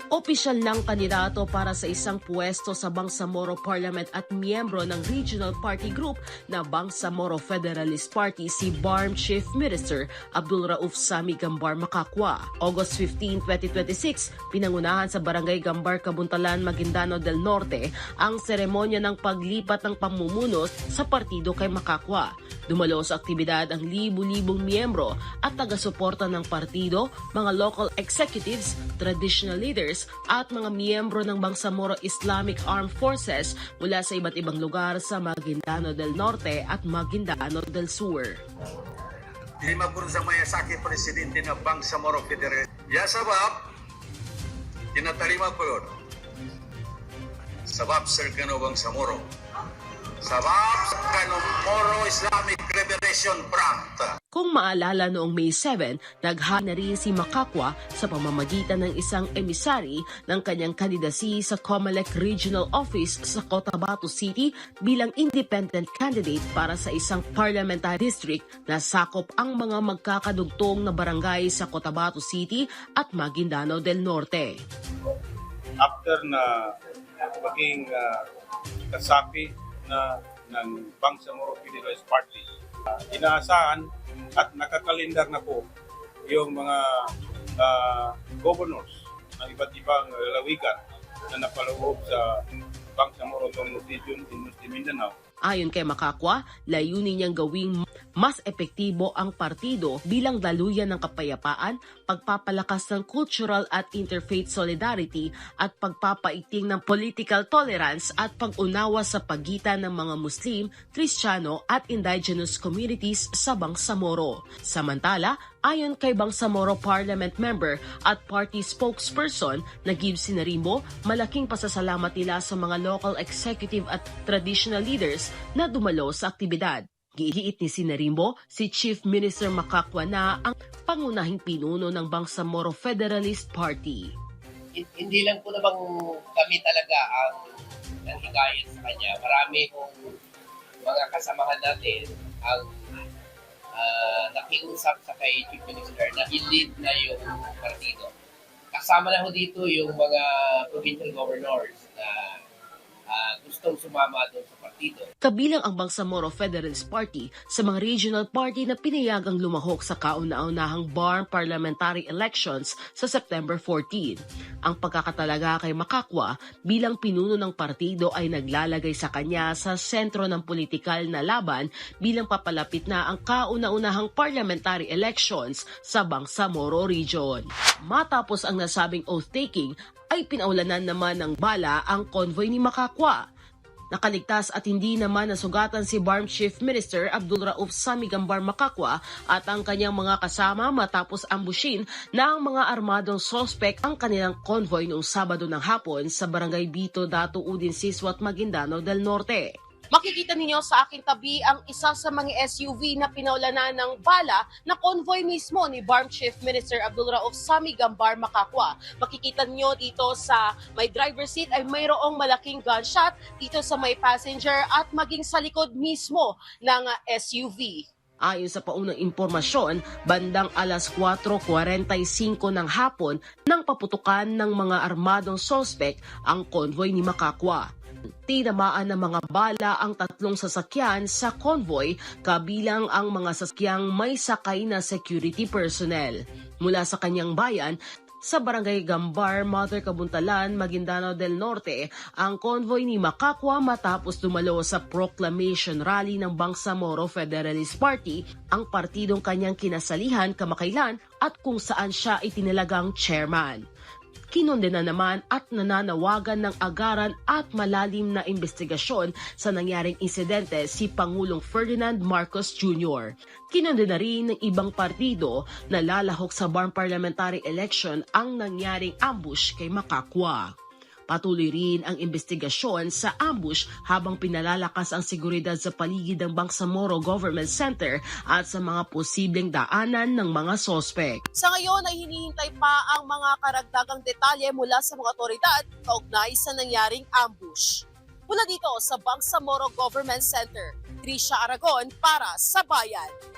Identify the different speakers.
Speaker 1: Opisyal ng kandidato para sa isang puwesto sa Bangsamoro Parliament at miyembro ng Regional Party Group na Bangsamoro Federalist Party si BARM Chief Minister Abdul Rauf Sami Gambar Macacua. August 15, 2026, pinangunahan sa Barangay Gambar, Kabuntalan, Maguindano del Norte ang seremonya ng paglipat ng pamumuno sa partido kay Macacua. Dumalo sa aktibidad ang libu-libong miyembro at taga-suporta ng partido, mga local executives, traditional leaders at mga miyembro ng Bangsamoro Islamic Armed Forces mula sa iba't ibang lugar sa Maguindano del Norte at Maguindano del Sur.
Speaker 2: Lima po sa mayasaki presidente ng Bangsamoro Federal. Sabab, tinatarima po yun. Sabab, Sir Kano Bangsamoro. Sabab, Kano Moro Islamic Liberation Front.
Speaker 1: Kung maalala noong May 7, naghana rin si Macacua sa pamamagitan ng isang emisary ng kanyang kandidasi sa COMELEC Regional Office sa Cotabato City bilang independent candidate para sa isang parliamentary district na sakop ang mga magkakadugtong na barangay sa Cotabato City at Maguindano del Norte.
Speaker 3: After na maging kasapi na ng Bangsamoro Federalist Party, inaasahan at nakakalendar na po yung mga governors ng iba't ibang lalawigan na napaloob sa Bangsamoro Autonomous Region in Mindanao.
Speaker 1: Ayon kay Macacua, layunin niyang gawing mas epektibo ang partido bilang daluyan ng kapayapaan, pagpapalakas ng cultural at interfaith solidarity at pagpapaiting ng political tolerance at pag-unawa sa pagitan ng mga Muslim, Kristiyano at indigenous communities sa Bangsamoro. Samantala, ayon kay Bangsamoro Parliament member at party spokesperson na Gibbs Sinarimbo, malaking pasasalamat nila sa mga local executive at traditional leaders na dumalo sa aktibidad. Giit ni Sinarimbo, si Chief Minister Macacua na ang pangunahing pinuno ng Bangsamoro Federalist Party.
Speaker 4: Hindi lang po namang kami talaga ang nanghikayat sa kanya. Marami kong mga kasamahan natin ang nakiusap sa kay Chief Minister na i-lead na yung partido. Kasama na ho dito yung mga provincial governors na gustong sumama doon sa partido.
Speaker 1: Kabilang ang Bangsamoro Federalist Party sa mga regional party na pinayagang lumahok sa kauna-unahang BARM parliamentary elections sa September 14. Ang pagkakatalaga kay Macacua bilang pinuno ng partido ay naglalagay sa kanya sa sentro ng politikal na laban bilang papalapit na ang kauna-unahang parliamentary elections sa Bangsamoro region. Matapos ang nasabing oath-taking, ay pinaulanan naman ng bala ang convoy ni Macacua. Nakaligtas at hindi naman nasugatan si BARM Chief Minister Abdul Rauf Sami Gambar Macacua at ang kanyang mga kasama matapos ambushin ng mga armadong sospek ang kanilang convoy noong Sabado ng hapon sa Barangay Bito, Dato Udin, Siswat, Maguindano del Norte. Makikita ninyo sa aking tabi ang isa sa mga SUV na pinaulanan ng bala na convoy mismo ni BARM Chief Minister Abdul Rauf Sami Gambar Macacua. Makikita niyo dito sa may driver seat ay mayroong malaking gunshot dito sa may passenger at maging sa likod mismo ng SUV. Ayon sa paunang impormasyon, bandang alas 4:45 ng hapon nang paputukan ng mga armadong sospek ang convoy ni Macacua. Tinamaan ng mga bala ang 3 sasakyan sa convoy kabilang ang mga sasakyang may sakay na security personnel. Mula sa kanyang bayan, sa Barangay Gambar, Mother Kabuntalan, Maguindano del Norte, ang convoy ni Macacua matapos dumalo sa proclamation rally ng Bangsamoro Federalist Party, ang partidong kanyang kinasalihan kamakailan at kung saan siya itinalagang chairman. Kinondena naman at nananawagan ng agaran at malalim na investigasyon sa nangyaring insidente si Pangulong Ferdinand Marcos Jr. Kinondena rin ng ibang partido na lalahok sa BARM parliamentary election ang nangyaring ambush kay Macacua. Patuloy rin ang investigasyon sa ambush habang pinalalakas ang seguridad sa paligid ng Bangsamoro Government Center at sa mga posibleng daanan ng mga sospek. Sa ngayon ay hinihintay pa ang mga karagdagang detalye mula sa mga otoridad kaugnay sa nangyaring ambush. Mula dito sa Bangsamoro Government Center, Trisha Aragon para sa Bayan.